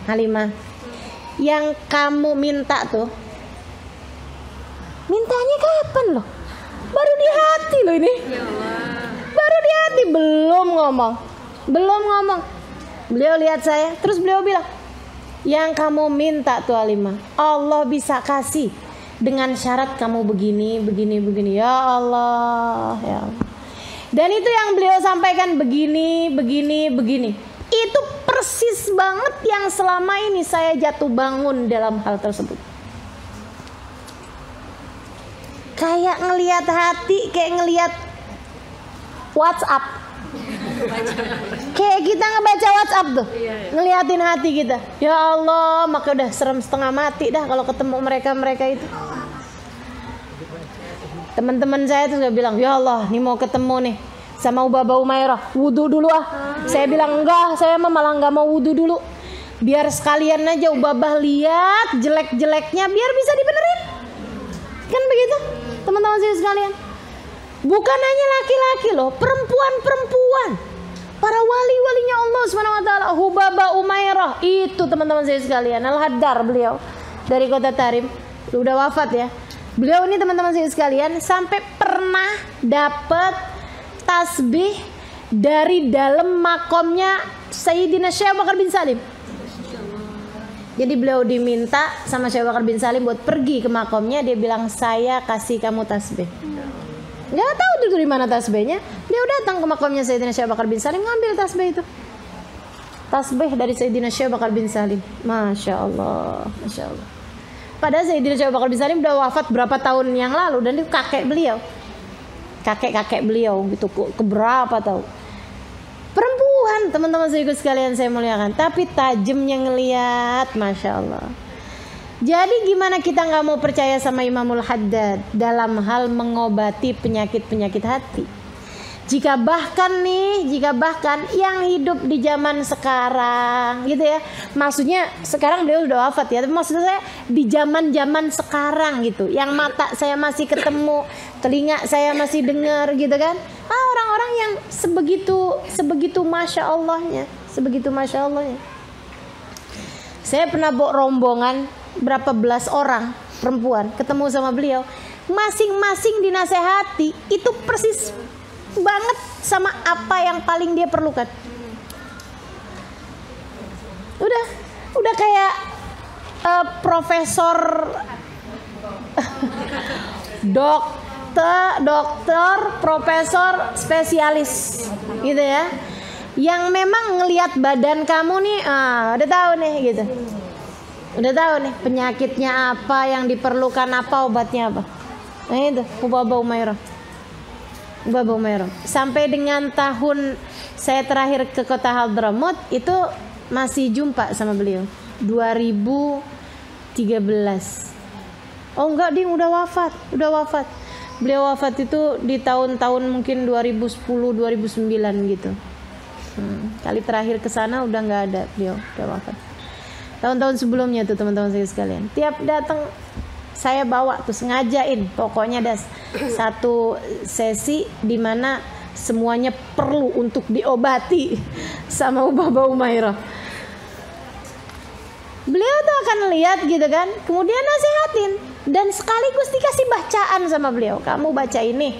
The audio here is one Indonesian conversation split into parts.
Halimah, yang kamu minta tuh, mintanya kapan loh? Baru di hati loh ini. Baru di hati, belum ngomong. Beliau lihat saya, terus beliau bilang, yang kamu minta tuh Halimah, Allah bisa kasih dengan syarat kamu begini. Ya Allah, ya Allah. Dan itu yang beliau sampaikan begini. Itu persis banget yang selama ini saya jatuh bangun dalam hal tersebut. Kayak ngelihat hati, kayak ngelihat WhatsApp. Kayak kita ngebaca WhatsApp tuh, ngeliatin hati kita. Ya Allah, maka udah serem setengah mati dah kalau ketemu mereka itu. Teman-teman saya tuh bilang, ya Allah, nih mau ketemu nih sama Ubaba Umairah, wudu dulu ah. Saya bilang enggak, saya malah nggak mau wudu dulu. Biar sekalian aja Ubabah lihat jelek-jeleknya, biar bisa dibenerin. Kan begitu, teman-teman saya sekalian. Bukan hanya laki-laki loh, perempuan. Para wali-walinya Allah SWT, Ubaba Umairah itu teman-teman saya sekalian, Al-Haddar beliau dari kota Tarim, udah wafat ya. Beliau ini teman-teman saya sekalian sampai pernah dapat tasbih dari dalam makomnya Sayyidina Syekh Abu Bakar bin Salim. Jadi beliau diminta sama Syekh Abu Bakar bin Salim buat pergi ke makomnya, dia bilang saya kasih kamu tasbih. Nggak tahu dari mana tasbihnya. Dia datang ke makamnya Sayyidina Syekh Bakar bin Salim, ngambil tasbih itu. Tasbih dari Sayyidina Syekh Bakar bin Salim. Masya Allah. Padahal Sayyidina Syekh Bakar bin Salim udah wafat berapa tahun yang lalu, dan itu kakek beliau. Kakek beliau gitu, keberapa tahu. Perempuan, teman-teman saya sekalian saya muliakan, tapi tajamnya ngelihat, Masya Allah. Jadi gimana kita nggak mau percaya sama Imamul Haddad dalam hal mengobati penyakit-penyakit hati? Jika bahkan yang hidup di zaman sekarang gitu ya, maksudnya sekarang beliau udah wafat ya, tapi maksud saya di zaman sekarang gitu, yang mata saya masih ketemu, telinga saya masih dengar gitu kan, orang-orang yang sebegitu masya Allahnya. Saya pernah bawa rombongan berapa belas orang perempuan ketemu sama beliau, masing-masing dinasehati itu persis banget sama apa yang paling dia perlukan. Udah kayak profesor dokter profesor spesialis gitu ya, yang memang ngelihat badan kamu nih, udah tahu nih gitu. Udah tahu nih penyakitnya apa, yang diperlukan apa, obatnya apa. Nah itu Ubaba Umairah. Sampai dengan tahun saya terakhir ke kota Hadramaut itu masih jumpa sama beliau. 2013. Oh enggak, dia udah wafat. Beliau wafat itu di tahun-tahun mungkin 2010, 2009 gitu. Kali terakhir ke sana udah nggak ada, beliau udah wafat. Tahun-tahun sebelumnya tuh teman-teman saya sekalian, tiap datang saya bawa tuh, sengajain, pokoknya ada satu sesi di mana semuanya perlu untuk diobati sama Ubaba Umairah. Beliau tuh akan lihat gitu kan, kemudian nasihatin, dan sekaligus dikasih bacaan sama beliau, kamu baca ini,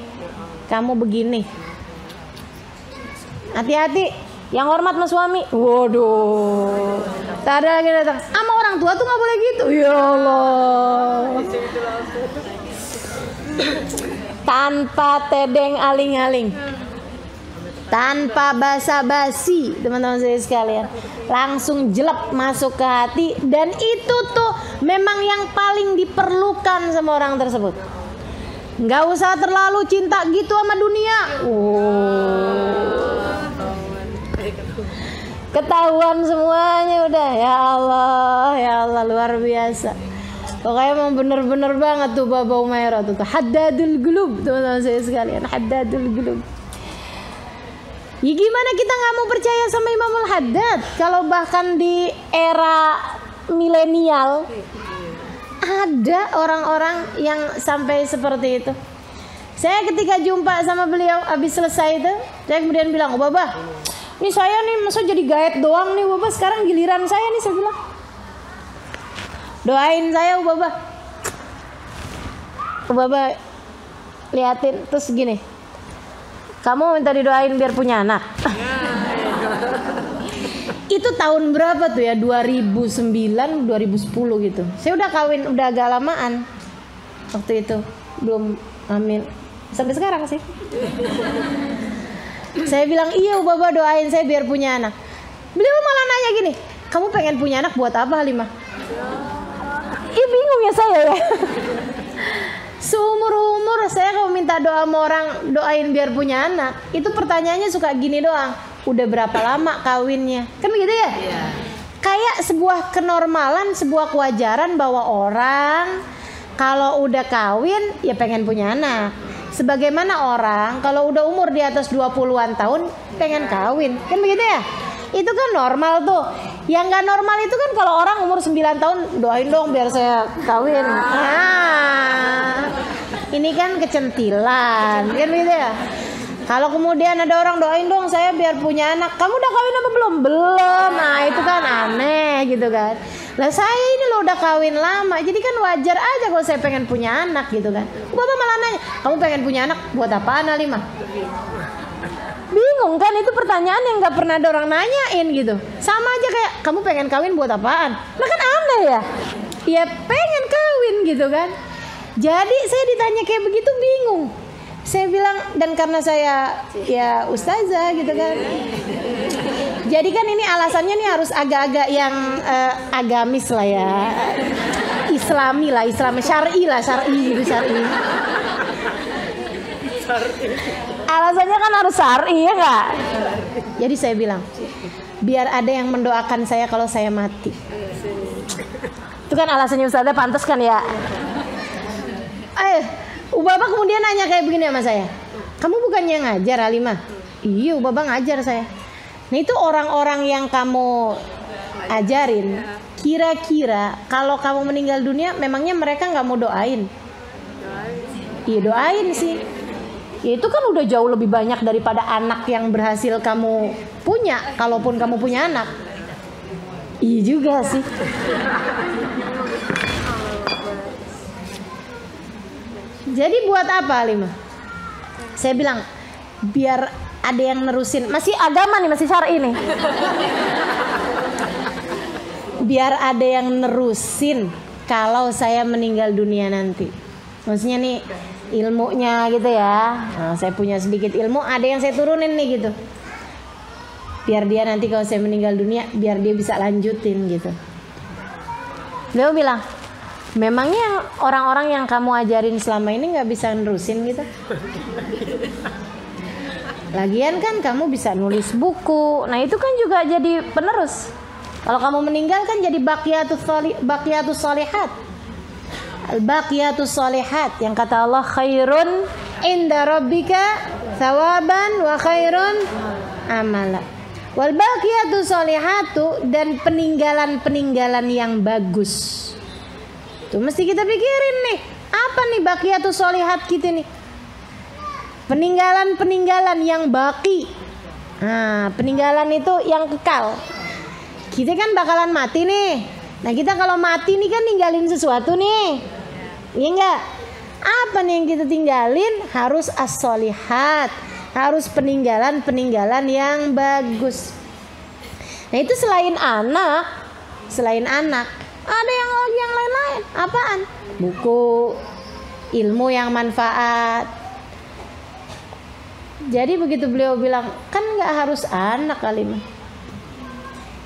kamu begini, hati-hati. Yang hormat sama suami, waduh, tak ada lagi datang. Sama orang tua tuh nggak boleh gitu, ya Allah. Tanpa tedeng aling-aling, tanpa basa-basi, teman-teman saya sekalian, langsung jelek masuk ke hati, dan itu tuh memang yang paling diperlukan sama orang tersebut. Nggak usah terlalu cinta gitu sama dunia. Ketahuan semuanya udah, ya Allah luar biasa. Pokoknya emang bener-bener banget tuh Ubaba Umairah tuh Haddadul Qulub, teman-teman saya sekalian, Haddadul Qulub. Ya gimana kita nggak mau percaya sama Imamul Haddad kalau bahkan di era milenial ada orang-orang yang sampai seperti itu. Saya ketika jumpa sama beliau habis selesai itu, saya kemudian bilang, Ubaba, nih saya nih masa jadi gaet doang nih Bapak, sekarang giliran saya nih, saya bilang. doain saya Ubaba. Ubaba liatin terus gini, kamu minta didoain biar punya anak. Itu tahun berapa tuh ya, 2009 2010 gitu. Saya udah kawin, udah agak lamaan waktu itu, belum hamil sampai sekarang sih. Saya bilang iya Ubaba doain saya biar punya anak. Beliau malah nanya gini, kamu pengen punya anak buat apa Halimah? Ih bingung ya saya ya. Seumur-umur saya kalau minta doa sama orang doain biar punya anak, itu pertanyaannya suka gini doang, udah berapa lama kawinnya? Kan begitu ya? Yeah. Kayak sebuah kenormalan, sebuah kewajaran bahwa orang kalau udah kawin ya pengen punya anak. Sebagaimana orang kalau udah umur di atas 20-an tahun pengen kawin. Kan begitu ya? Itu kan normal tuh. Yang gak normal itu kan kalau orang umur 9 tahun doain dong biar saya kawin. Ini kan kecentilan, kan gitu ya. Kalau kemudian ada orang doain dong saya biar punya anak, kamu udah kawin apa belum? Belum. Nah itu kan aneh gitu kan. Lah saya ini loh udah kawin lama, jadi kan wajar aja kalau saya pengen punya anak gitu kan. Bapak malah nanya, kamu pengen punya anak buat apaan Halimah? Bingung kan, itu pertanyaan yang gak pernah ada orang nanyain gitu. Sama aja kayak kamu pengen kawin buat apaan? Nah kan aneh ya. Ya pengen kawin gitu kan. Jadi saya ditanya kayak begitu bingung. Saya bilang, dan karena saya ya ustazah gitu kan. Jadi kan ini alasannya nih harus agak-agak yang agamis lah ya. Islami lah, Islam syar'i lah, syar'i gitu, syar'i. Alasannya kan harus syar'i ya enggak? Jadi saya bilang, biar ada yang mendoakan saya kalau saya mati. Itu kan alasannya ustazah, pantas kan ya? Ubaba kemudian nanya kayak begini sama saya, kamu bukannya ngajar Halimah? Iya Ubaba ngajar saya. Nah itu orang-orang yang kamu ajarin, kira-kira kalau kamu meninggal dunia memangnya mereka gak mau doain? Iya doain sih. Ya itu kan udah jauh lebih banyak daripada anak yang berhasil kamu punya, kalaupun kamu punya anak. Iya juga sih. Jadi buat apa Halimah? Saya bilang biar ada yang nerusin. Masih agama nih, masih syar'i nih. Biar ada yang nerusin kalau saya meninggal dunia nanti. Maksudnya nih ilmunya gitu ya. Nah, saya punya sedikit ilmu, ada yang saya turunin nih gitu. Biar dia nanti kalau saya meninggal dunia, biar dia bisa lanjutin gitu. Beliau bilang, memangnya orang-orang yang kamu ajarin selama ini gak bisa nerusin gitu? Lagian kan kamu bisa nulis buku. Nah itu kan juga jadi penerus. Kalau kamu meninggal kan jadi baqiyatus shalihat. Al-baqiyatus shalihat, yang kata Allah khairun inda rabbika thawaban wa khairun amala. Wal baqiyatus shalihatu, dan peninggalan-peninggalan yang bagus. Tuh mesti kita pikirin nih, apa nih baqiyatus shalihat kita nih? Peninggalan-peninggalan yang baki. Nah, peninggalan itu yang kekal. Kita kan bakalan mati nih. Nah, kita kalau mati nih kan ninggalin sesuatu nih. Iya enggak? Apa nih yang kita tinggalin? Harus as-shalihat. Harus peninggalan-peninggalan yang bagus. Nah, itu selain anak, ada yang lain-lain. Apaan? Buku, ilmu yang manfaat. Jadi begitu beliau bilang, kan gak harus anak Halimah.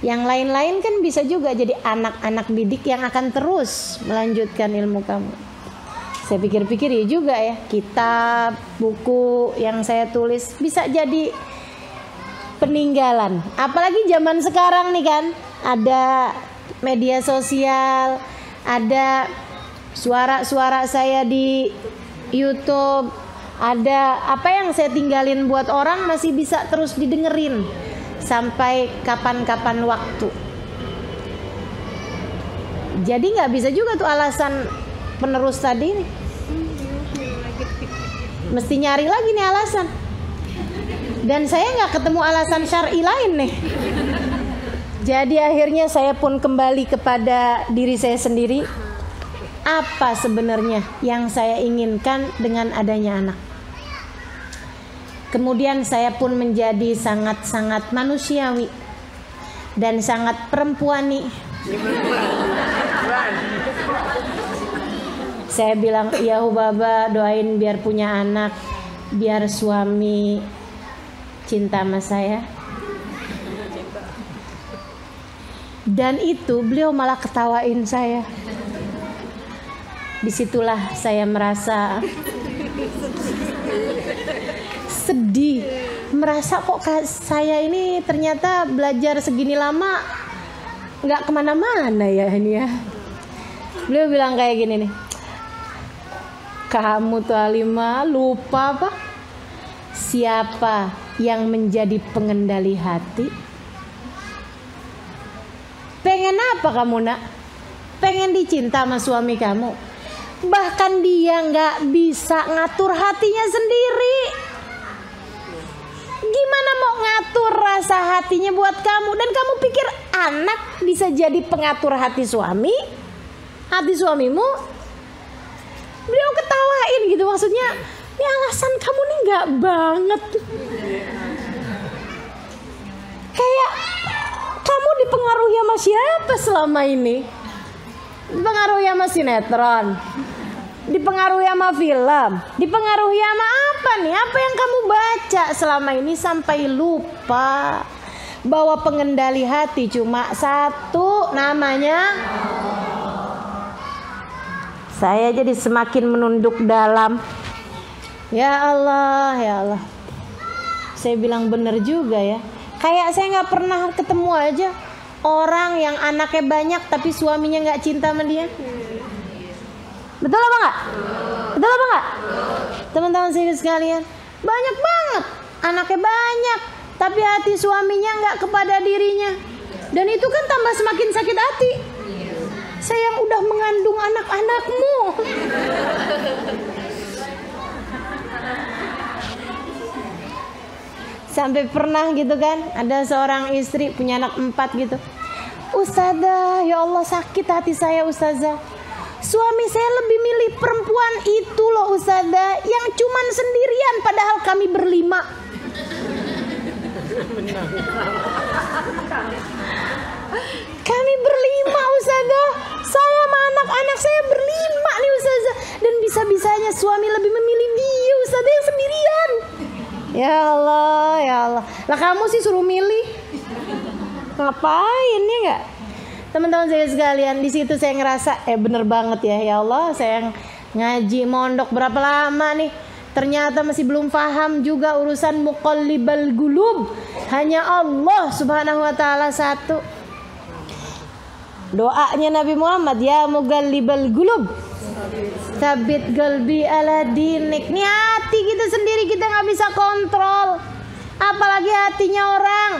Yang lain-lain kan bisa juga jadi anak-anak didik yang akan terus melanjutkan ilmu kamu. Saya pikir-pikir ya juga ya, kitab, buku yang saya tulis bisa jadi peninggalan. Apalagi zaman sekarang nih kan, ada media sosial, ada suara-suara saya di YouTube, ada apa yang saya tinggalin buat orang masih bisa terus didengerin sampai kapan-kapan waktu. Jadi nggak bisa juga tuh alasan penerus tadi nih. Mesti nyari lagi nih alasan. Dan saya nggak ketemu alasan syar'i lain nih. Jadi akhirnya saya pun kembali kepada diri saya sendiri. Apa sebenarnya yang saya inginkan dengan adanya anak? Kemudian saya pun menjadi sangat-sangat manusiawi dan sangat perempuani. Saya bilang, ya Baba, doain biar punya anak, biar suami cinta sama saya. Dan itu beliau malah ketawain saya. Disitulah saya merasa sedih, merasa kok saya ini ternyata belajar segini lama nggak kemana-mana ya ini ya. Beliau bilang kayak gini nih, kamu tuh Halimah lupa apa? Siapa yang menjadi pengendali hati? Pengen apa kamu nak? Pengen dicinta sama suami kamu. Bahkan dia nggak bisa ngatur hatinya sendiri. Gimana mau ngatur rasa hatinya buat kamu? Dan kamu pikir anak bisa jadi pengatur hati suami? Hati suamimu? Beliau ketawain gitu, maksudnya ini alasan kamu nih nggak banget. Kayak kamu dipengaruhi sama siapa selama ini? Dipengaruhi sama sinetron, dipengaruhi sama film, dipengaruhi sama apa nih? Apa yang kamu baca selama ini sampai lupa bahwa pengendali hati cuma satu, namanya. Saya jadi semakin menunduk dalam. Ya Allah, ya Allah. Saya bilang bener juga ya. Kayak saya nggak pernah ketemu aja orang yang anaknya banyak tapi suaminya nggak cinta sama dia. Betul apa nggak? Betul apa nggak? Teman-teman saya sekalian, banyak banget anaknya banyak tapi hati suaminya nggak kepada dirinya. Dan itu kan tambah semakin sakit hati. Saya yang udah mengandung anak-anakmu. Sampai pernah gitu kan, ada seorang istri punya anak 4 gitu. Ustazah, ya Allah sakit hati saya Ustazah. Suami saya lebih milih perempuan itu loh Ustazah, yang cuman sendirian padahal kami berlima. Kami berlima Ustazah. Saya sama anak-anak saya berlima nih Ustazah. Dan bisa-bisanya suami lebih memilih dia Ustazah yang sendirian. Ya Allah, ya Allah. Lah kamu sih suruh milih. Ngapain ya enggak? Teman-teman saya sekalian, di situ saya ngerasa bener banget ya. Ya Allah, saya ngaji mondok berapa lama nih, ternyata masih belum paham juga urusan muqallibal qulub. Hanya Allah Subhanahu wa taala satu. Doanya Nabi Muhammad, ya muqallibal qulub, sabit qalbi ala dinik. Nih hati kita sendiri kita nggak bisa kontrol, apalagi hatinya orang.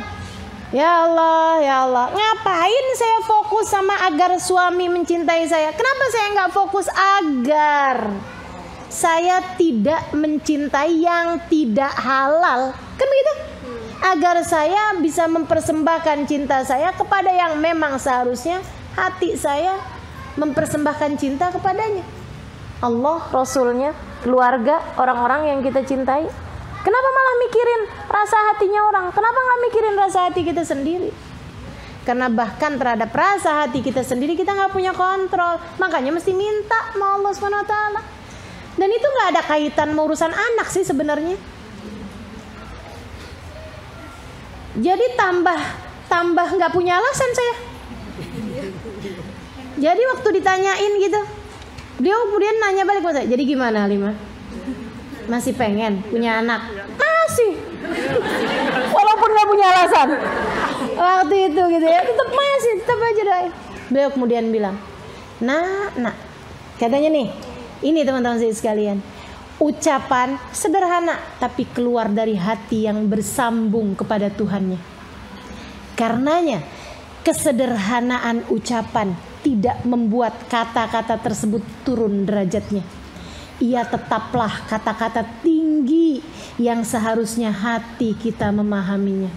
Ya Allah, ya Allah. Ngapain saya fokus sama agar suami mencintai saya? Kenapa saya nggak fokus agar saya tidak mencintai yang tidak halal? Kan begitu? Agar saya bisa mempersembahkan cinta saya kepada yang memang seharusnya hati saya mempersembahkan cinta kepadanya. Allah, Rasulnya, keluarga, orang-orang yang kita cintai. Kenapa malah mikirin rasa hatinya orang? Kenapa nggak mikirin rasa hati kita sendiri? Karena bahkan terhadap rasa hati kita sendiri kita nggak punya kontrol. Makanya mesti minta sama Allah SWT. Dan itu nggak ada kaitan sama urusan anak sih sebenarnya. Jadi tambah nggak punya alasan saya. Jadi waktu ditanyain gitu, dia kemudian nanya balik ke saya, jadi gimana Halimah? Masih pengen punya anak? Masih. Walaupun gak punya alasan waktu itu gitu ya, tetap aja doain. Beliau kemudian bilang, nak, katanya nih, ini teman-teman saya sekalian, ucapan sederhana tapi keluar dari hati yang bersambung kepada Tuhannya. Karenanya kesederhanaan ucapan tidak membuat kata-kata tersebut turun derajatnya. Ia tetaplah kata-kata tinggi yang seharusnya hati kita memahaminya.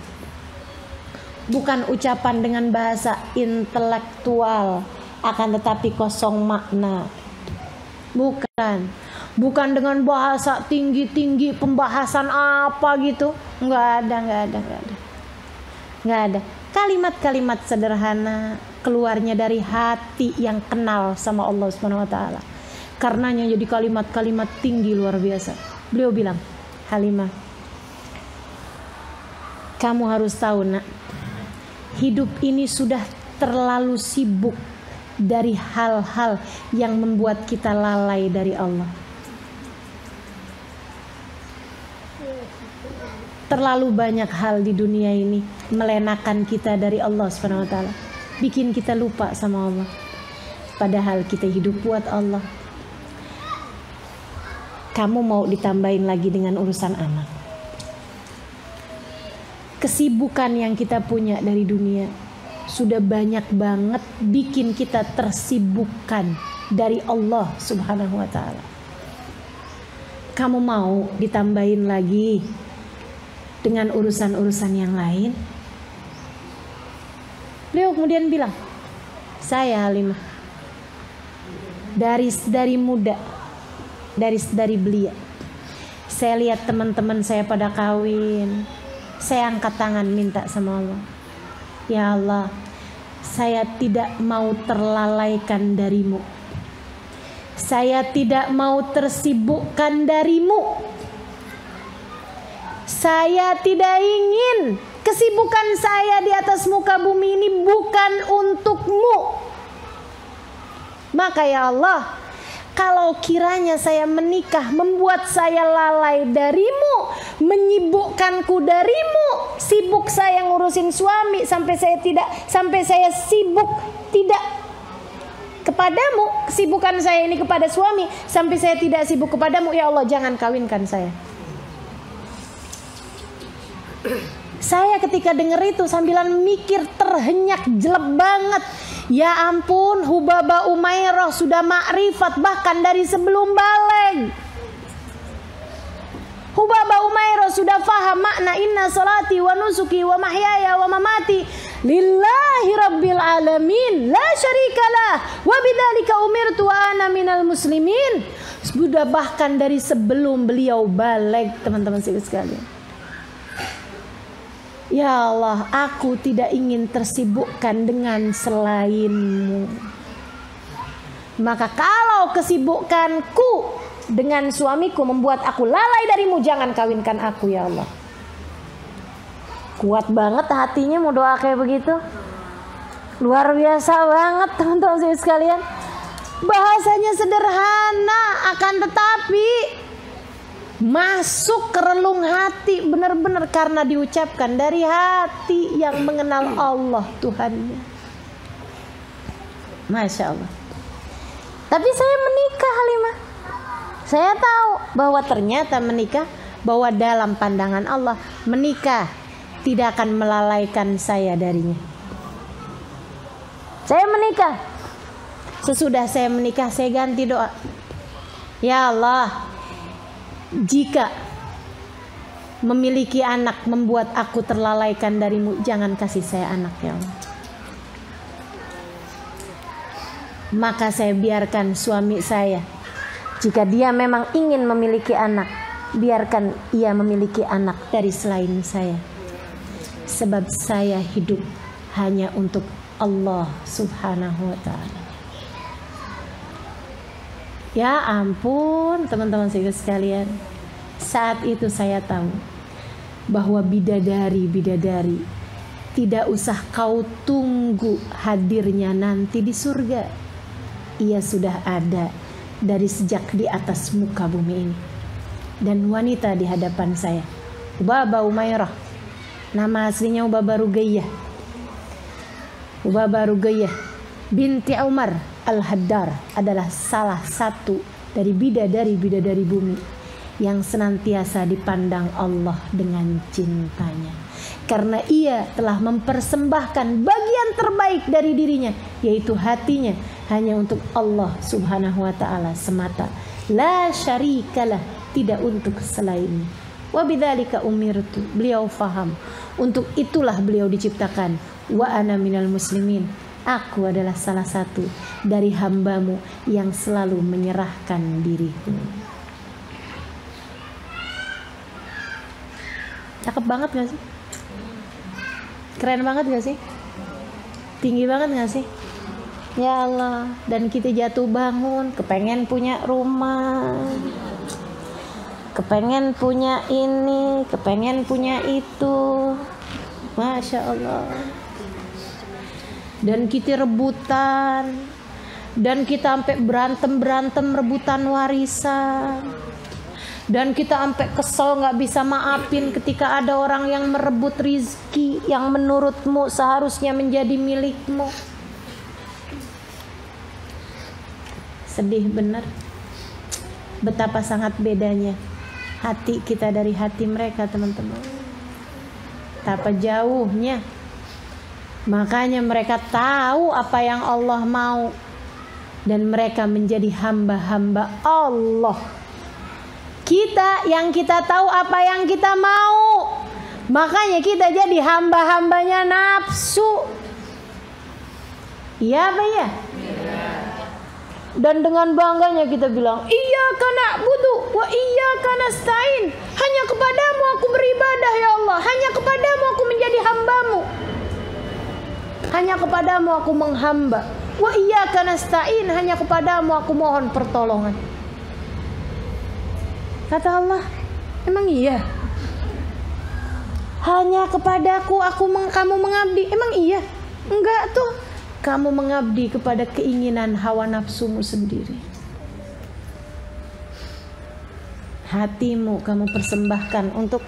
bukan ucapan dengan bahasa intelektual, akan tetapi kosong makna. Bukan dengan bahasa tinggi-tinggi, pembahasan apa gitu. Nggak ada. Kalimat-kalimat sederhana keluarnya dari hati yang kenal sama Allah Subhanahu wa taala. Karenanya jadi kalimat-kalimat tinggi luar biasa. Beliau bilang, Halimah, kamu harus tahu nak, hidup ini sudah terlalu sibuk dari hal-hal yang membuat kita lalai dari Allah. Terlalu banyak hal di dunia ini melenakan kita dari Allah Subhanahu wa taala, bikin kita lupa sama Allah. Padahal kita hidup buat Allah. Kamu mau ditambahin lagi dengan urusan anak. Kesibukan yang kita punya dari dunia sudah banyak banget bikin kita tersibukkan dari Allah Subhanahu wa taala. Kamu mau ditambahin lagi dengan urusan-urusan yang lain? Beliau kemudian bilang, saya Halimah dari muda, dari belia, saya lihat teman-teman saya pada kawin, saya angkat tangan minta sama Allah, ya Allah, saya tidak mau terlalaikan darimu, saya tidak mau tersibukkan darimu. Saya tidak ingin kesibukan saya di atas muka bumi ini bukan untukmu. Maka ya Allah, kalau kiranya saya menikah membuat saya lalai darimu, menyibukkanku darimu, sibuk saya ngurusin suami sampai saya sibuk tidak kepadamu, kesibukan saya ini kepada suami sampai saya tidak sibuk kepadamu, ya Allah jangan kawinkan saya. Saya ketika dengar itu sambilan mikir terhenyak jelek banget. Ya ampun, Hubabah Umairah sudah makrifat bahkan dari sebelum baligh. Hubabah Umairah sudah faham makna inna salati wa nusuki wa mahyaya wa mamati lillahi rabbil alamin la syarikalah wa bidzalika umirtu wa ana minal muslimin. Sudah bahkan dari sebelum beliau baligh, teman-teman sekalian. Ya Allah, aku tidak ingin tersibukkan dengan selainmu. Maka kalau kesibukanku dengan suamiku membuat aku lalai darimu, jangan kawinkan aku ya Allah. Kuat banget hatinya mau doa kayak begitu. Luar biasa banget teman-teman sekalian. Bahasanya sederhana akan tetapi masuk ke relung hati benar-benar karena diucapkan dari hati yang mengenal Allah Tuhannya. Masya Allah. Tapi saya menikah Halimah. Saya tahu bahwa ternyata menikah, bahwa dalam pandangan Allah menikah tidak akan melalaikan saya darinya. Saya menikah. Sesudah saya menikah saya ganti doa. Ya Allah, jika memiliki anak membuat aku terlalaikan darimu, jangan kasih saya anak ya Allah. Maka saya biarkan suami saya, jika dia memang ingin memiliki anak, biarkan ia memiliki anak dari selain saya. Sebab saya hidup hanya untuk Allah Subhanahu wa ta'ala. Ya ampun teman-teman sekalian, saat itu saya tahu bahwa bidadari tidak usah kau tunggu hadirnya nanti di surga. Ia sudah ada dari sejak di atas muka bumi ini. Dan wanita di hadapan saya, Hubabah Umairah, nama aslinya Hubabah Rugayyah. Hubabah Rugayyah binti Umar Al-Haddar adalah salah satu dari bidadari bumi yang senantiasa dipandang Allah dengan cintanya. Karena ia telah mempersembahkan bagian terbaik dari dirinya, yaitu hatinya, hanya untuk Allah Subhanahu wa ta'ala semata. La syarikalah, tidak untuk selain. Wa bidzalika umirtu. Beliau faham. Untuk itulah beliau diciptakan. Wa ana minal muslimin. Aku adalah salah satu dari hambamu yang selalu menyerahkan diriku. Cakep banget gak sih? Keren banget gak sih? Tinggi banget gak sih? Ya Allah. Dan kita jatuh bangun, kepengen punya rumah, kepengen punya ini, kepengen punya itu. Masya Allah. Dan kita rebutan, dan kita sampai berantem rebutan warisan, dan kita sampai kesel nggak bisa maafin ketika ada orang yang merebut rizki yang menurutmu seharusnya menjadi milikmu. Sedih bener. Betapa sangat bedanya hati kita dari hati mereka, teman-teman. Betapa jauhnya. Makanya mereka tahu apa yang Allah mau, dan mereka menjadi hamba-hamba Allah. Kita yang kita tahu apa yang kita mau, makanya kita jadi hamba-hambanya nafsu. Iya apa ya? Dan dengan bangganya kita bilang, iyyaka na'budu wa iyyaka nasta'in. Hanya kepadamu aku beribadah ya Allah. Hanya kepadamu aku menjadi hambamu. Hanya kepadamu aku menghamba. Wa iyyaka nasta'in. Hanya kepadamu aku mohon pertolongan. Kata Allah, emang iya? Hanya kepadaku kamu mengabdi. Emang iya? Enggak tuh. Kamu mengabdi kepada keinginan hawa nafsumu sendiri. Hatimu kamu persembahkan untuk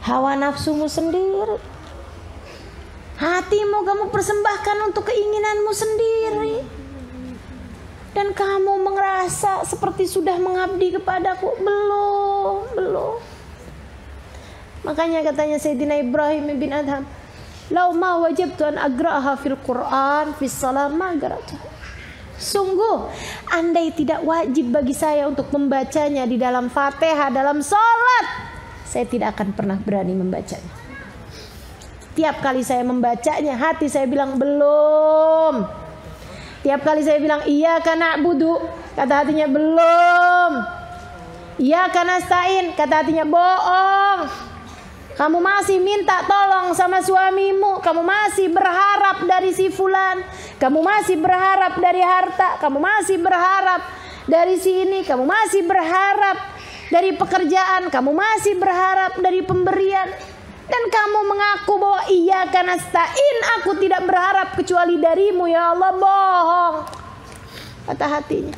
hawa nafsumu sendiri. Hatimu kamu persembahkan untuk keinginanmu sendiri. Dan kamu merasa seperti sudah mengabdi kepadaku. Belum. Makanya katanya Sayyidina Ibrahim bin Adham, lau ma wajibtu an agra'aha fil Qur'an fis salam ma garatu. Sungguh andai tidak wajib bagi saya untuk membacanya di dalam Fatihah dalam salat, saya tidak akan pernah berani membacanya. Tiap kali saya membacanya, hati saya bilang belum. Tiap kali saya bilang iyyaka na'budu, kata hatinya belum. Iyyaka nasta'in, kata hatinya bohong. Kamu masih minta tolong sama suamimu, kamu masih berharap dari si fulan, kamu masih berharap dari harta, kamu masih berharap dari sini, kamu masih berharap dari pekerjaan, kamu masih berharap dari pemberian. Dan kamu mengaku bahwa iyyaka nasta'in, aku tidak berharap kecuali darimu ya Allah. Bohong, kata hatinya.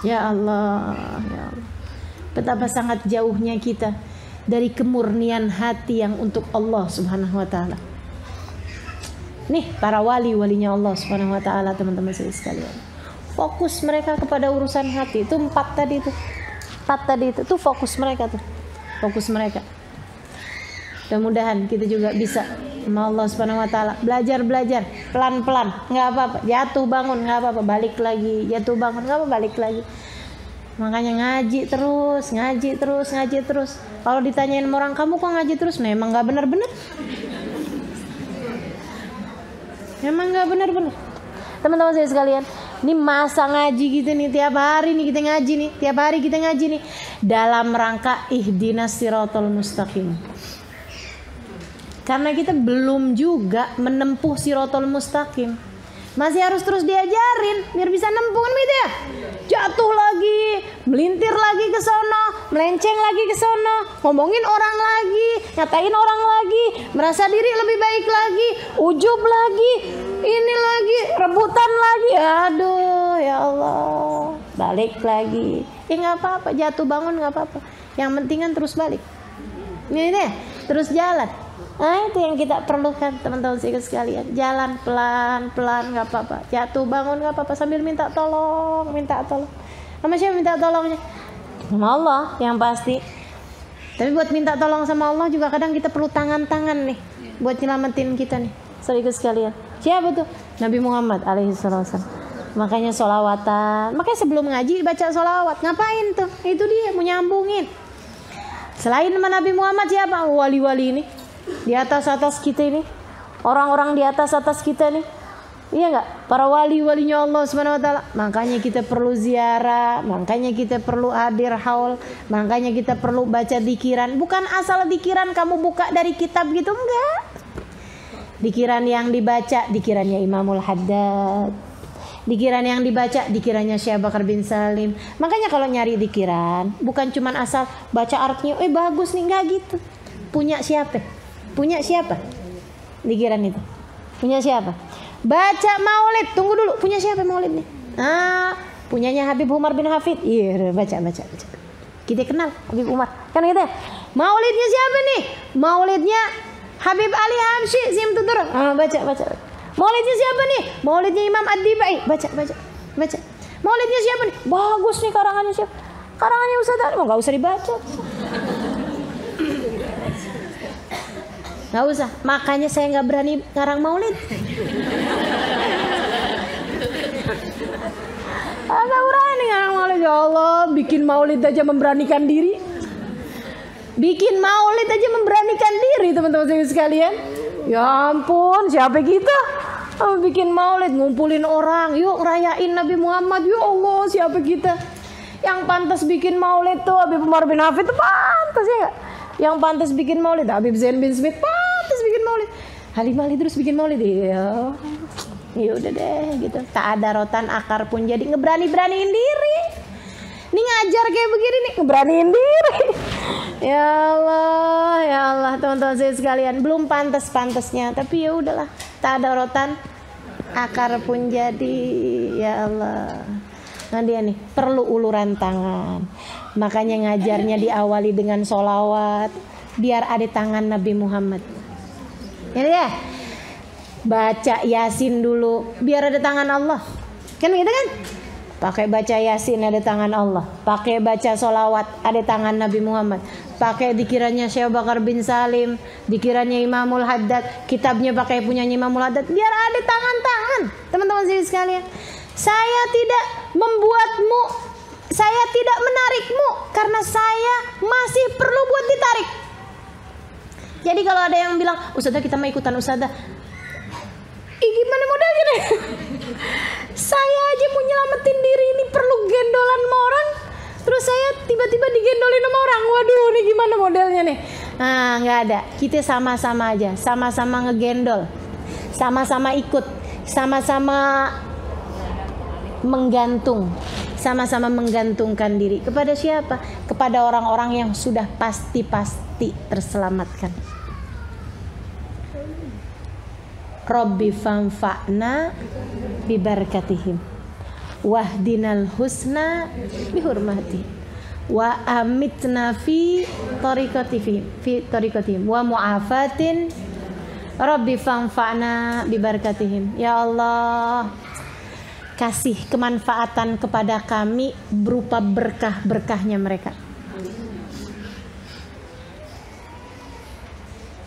Ya Allah, ya Allah. Betapa sangat jauhnya kita dari kemurnian hati yang untuk Allah Subhanahu wa taala. Nih para wali-walinya Allah Subhanahu wa taala, teman-teman sekalian. Fokus mereka kepada urusan hati. Itu empat tadi itu fokus mereka tuh. Fokus mereka. Mudah-mudahan kita juga bisa sama Allah Subhanahu wa taala belajar pelan-pelan, enggak apa-apa. Jatuh bangun enggak apa-apa, balik lagi. Jatuh bangun enggak apa, balik lagi. Makanya ngaji terus. Kalau ditanyain orang, kamu kok ngaji terus? Nah, emang enggak benar-benar. Teman-teman saya sekalian, ini masa ngaji gitu nih, tiap hari kita ngaji nih dalam rangka ihdinas siratal mustaqim. Karena kita belum juga menempuh siratal mustaqim. Masih harus terus diajarin biar bisa nempuh kan gitu ya. Jatuh lagi, melintir lagi ke sono, melenceng lagi ke sono, ngomongin orang lagi, ngatain orang lagi, merasa diri lebih baik lagi, ujub lagi, ini lagi, rebutan lagi. Aduh, ya Allah. Balik lagi. Nggak apa-apa, jatuh bangun nggak apa-apa. Yang penting kan terus balik. Ini deh, terus jalan. Nah itu yang kita perlukan teman-teman sekalian. Jalan pelan-pelan gak apa-apa. Jatuh bangun gak apa-apa, sambil minta tolong. Sama siapa minta tolongnya? Sama Allah yang pasti. Tapi buat minta tolong sama Allah juga kadang kita perlu tangan-tangan nih buat nyelamatin kita nih, saudara sekalian. Siapa tuh? Nabi Muhammad alaihissalam. Makanya sholawatan. Makanya sebelum ngaji baca sholawat. Ngapain tuh? Itu dia mau nyambungin. Selain Nabi Muhammad siapa? Wali-wali ini di atas kita ini, orang-orang di atas kita nih, iya nggak? Para wali-walinya Allah Subhanahu Wa Taala. Makanya kita perlu ziarah, makanya kita perlu hadir haul, makanya kita perlu baca dikiran. Bukan asal dikiran kamu buka dari kitab gitu, enggak. Dikiran yang dibaca, dikirannya Imamul Haddad. Dikiran yang dibaca, dikirannya Syekh Bakar bin Salim. Makanya kalau nyari dikiran, bukan cuma asal baca artinya, bagus nih, enggak gitu. Punya siapa? Punya siapa? Dikiran itu. Punya siapa? Baca maulid, tunggu dulu, punya siapa maulid nih? Punyanya Habib Umar bin Hafid. Iya, baca. Kita kenal Habib Umar, kan gitu ya? Maulidnya siapa nih? Maulidnya Habib Ali Hamshi Simtutur. Baca. Maulidnya siapa nih? Maulidnya Imam Ad-Dibai. Baca. Maulidnya siapa nih? Bagus nih, karangannya siapa? Karangannya Ustaz Ali. Enggak usah dibaca. Nggak usah, makanya saya nggak berani ngarang maulid. Nggak berani ngarang maulid. Ya Allah, bikin maulid aja memberanikan diri. Bikin maulid aja memberanikan diri, teman-teman sekalian. Ya ampun, siapa kita? Bikin maulid, ngumpulin orang, yuk rayain Nabi Muhammad. Ya Allah, siapa kita? Yang pantas bikin maulid tuh Habib Umar bin Hafid tuh pantas, ya nggak? Yang pantas bikin maulid Habib Zain bin Smith, pantas bikin maulid. Halimah terus bikin maulid. Ya udah deh gitu. Tak ada rotan akar pun jadi, ngeberaniin diri. Nih ngajar kayak begini nih, ngeberaniin diri. Ya Allah teman-teman saya sekalian, belum pantasnya, tapi ya udahlah. Tak ada rotan akar pun jadi. Ya Allah. Nah dia nih perlu uluran tangan. Makanya ngajarnya diawali dengan sholawat, biar ada tangan Nabi Muhammad. Ya, baca Yasin dulu, biar ada tangan Allah. Kan gitu kan? Pakai baca Yasin ada tangan Allah, pakai baca sholawat ada tangan Nabi Muhammad, pakai dikirannya Syekh Bakar bin Salim, dikirannya Imamul Haddad, kitabnya pakai punyanya Imamul Haddad, biar ada tangan-tangan. Teman-teman sekalian, saya tidak membuatmu, saya tidak menarikmu karena saya masih perlu buat ditarik. Jadi kalau ada yang bilang, Ustazah kita mau ikutan Ustazah, gimana modalnya nih? Saya aja mau nyelamatin diri ini perlu gendolan sama orang, terus saya tiba-tiba digendolin sama orang. Waduh, ini gimana modelnya nih? Nah, nggak ada. Kita sama-sama aja, sama-sama ngegendol, sama-sama ikut, sama-sama menggantung, sama-sama menggantungkan diri kepada siapa? Kepada orang-orang yang sudah pasti terselamatkan. Rabbi fanfa'na bibarakatihim wahdinal husna bihurmati wa amitna fi tariqatihim wa mu'afatin. Rabbi fanfa'na bibarakatihim. Ya Allah, kasih kemanfaatan kepada kami berupa berkah-berkahnya mereka.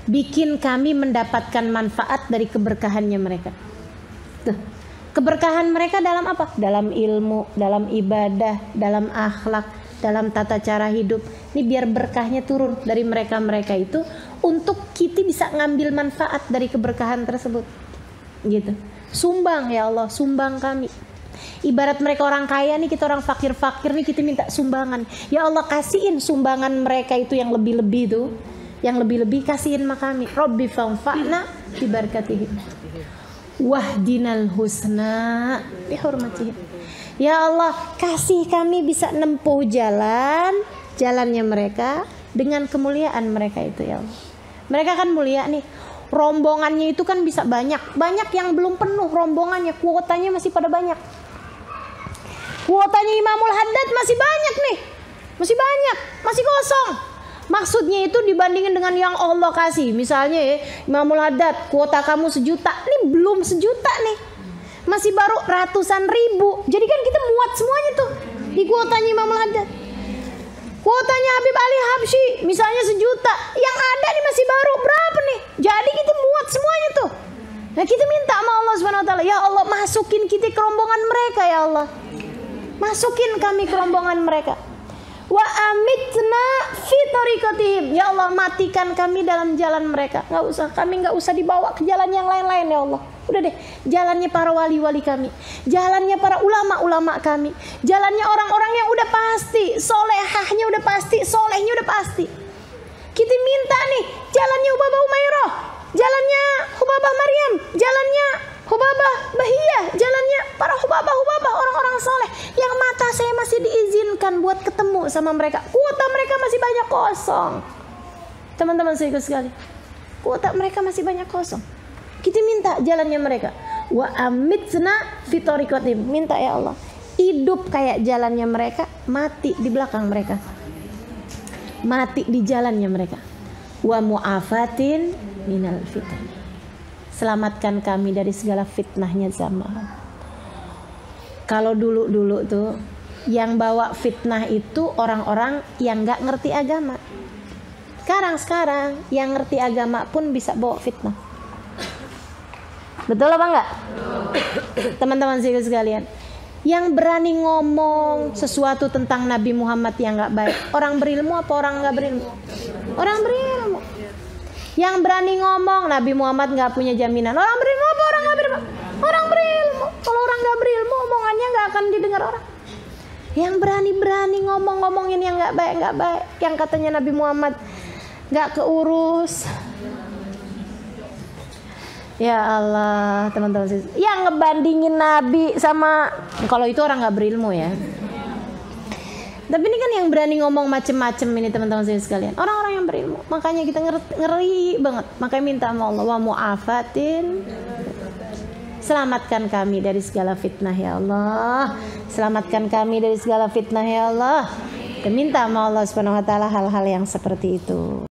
Bikin kami mendapatkan manfaat dari keberkahannya mereka. Tuh, keberkahan mereka dalam apa? Dalam ilmu, dalam ibadah, dalam akhlak, dalam tata cara hidup. Ini biar berkahnya turun dari mereka-mereka itu untuk kita bisa ngambil manfaat dari keberkahan tersebut. Gitu. Sumbang ya Allah, sumbang kami. Ibarat mereka orang kaya nih, kita orang fakir-fakir nih, kita minta sumbangan. Ya Allah, kasihin sumbangan mereka itu yang lebih-lebih tuh. Yang lebih-lebih kasihin sama kami. Rabbi fanfa'na bibarakatihim wahdinal husna bihurmatihim. Ya Allah, kasih kami bisa nempuh jalannya mereka dengan kemuliaan mereka itu ya Allah. Mereka kan mulia nih. Rombongannya itu kan bisa banyak yang belum penuh rombongannya, kuotanya masih pada banyak. Kuotanya Imamul Haddad masih banyak nih. Masih banyak, masih kosong. Maksudnya itu dibandingin dengan yang Allah kasih. Misalnya Imamul Haddad, kuota kamu 1 juta. Ini belum 1 juta nih, masih baru ratusan ribu. Jadi kan kita muat semuanya tuh di kuotanya Imamul Haddad. Kuotanya Habib Ali Habsyi misalnya 1 juta, yang ada nih masih baru berapa nih. Jadi kita muat semuanya tuh. Nah kita minta sama Allah SWT, ya Allah masukin kita ke rombongan mereka ya Allah. Masukin kami ke rombongan mereka. Wa amitna fi tariqatihim. Ya Allah, matikan kami dalam jalan mereka. Kami nggak usah dibawa ke jalan yang lain-lain ya Allah. Udah deh, jalannya para wali-wali kami, jalannya para ulama-ulama kami, jalannya orang-orang yang udah pasti, solehahnya udah pasti, solehnya udah pasti. Kita minta nih, jalannya Hubabah Umairah, jalannya Hubabah Maryam, jalannya Hubabah Bahiyah, jalannya para Hubabah orang-orang soleh yang mata saya masih diizinkan buat ketemu sama mereka. Kuota mereka masih banyak kosong. Teman-teman saya sekali, kuota mereka masih banyak kosong. Kita minta jalannya mereka. Wa amitna fi tariqatihim. Minta ya Allah, hidup kayak jalannya mereka, mati di belakang mereka. Mati di jalannya mereka. Wa mu'afatin minal fitnah. Selamatkan kami dari segala fitnahnya zaman. Kalau dulu tuh yang bawa fitnah itu orang-orang yang nggak ngerti agama. Sekarang yang ngerti agama pun bisa bawa fitnah. Betul apa enggak? Teman-teman sekalian, yang berani ngomong sesuatu tentang Nabi Muhammad yang nggak baik, orang berilmu apa orang nggak berilmu? Orang berilmu. Yang berani ngomong Nabi Muhammad nggak punya jaminan, orang berilmu apa orang nggak berilmu? Orang berilmu. Kalau orang nggak berilmu, omongannya nggak akan didengar orang. Yang berani ngomongin yang nggak baik, yang katanya Nabi Muhammad nggak keurus. Ya Allah, teman-teman, yang ngebandingin Nabi sama, kalau itu orang nggak berilmu ya. Tapi ini kan yang berani ngomong macem-macem ini teman-teman saya sekalian, orang-orang yang berilmu. Makanya kita ngeri banget. Makanya minta sama Allah, wa mu'afatin, selamatkan kami dari segala fitnah ya Allah. Selamatkan kami dari segala fitnah ya Allah. Dan minta sama Allah Subhanahu wa taala hal-hal yang seperti itu.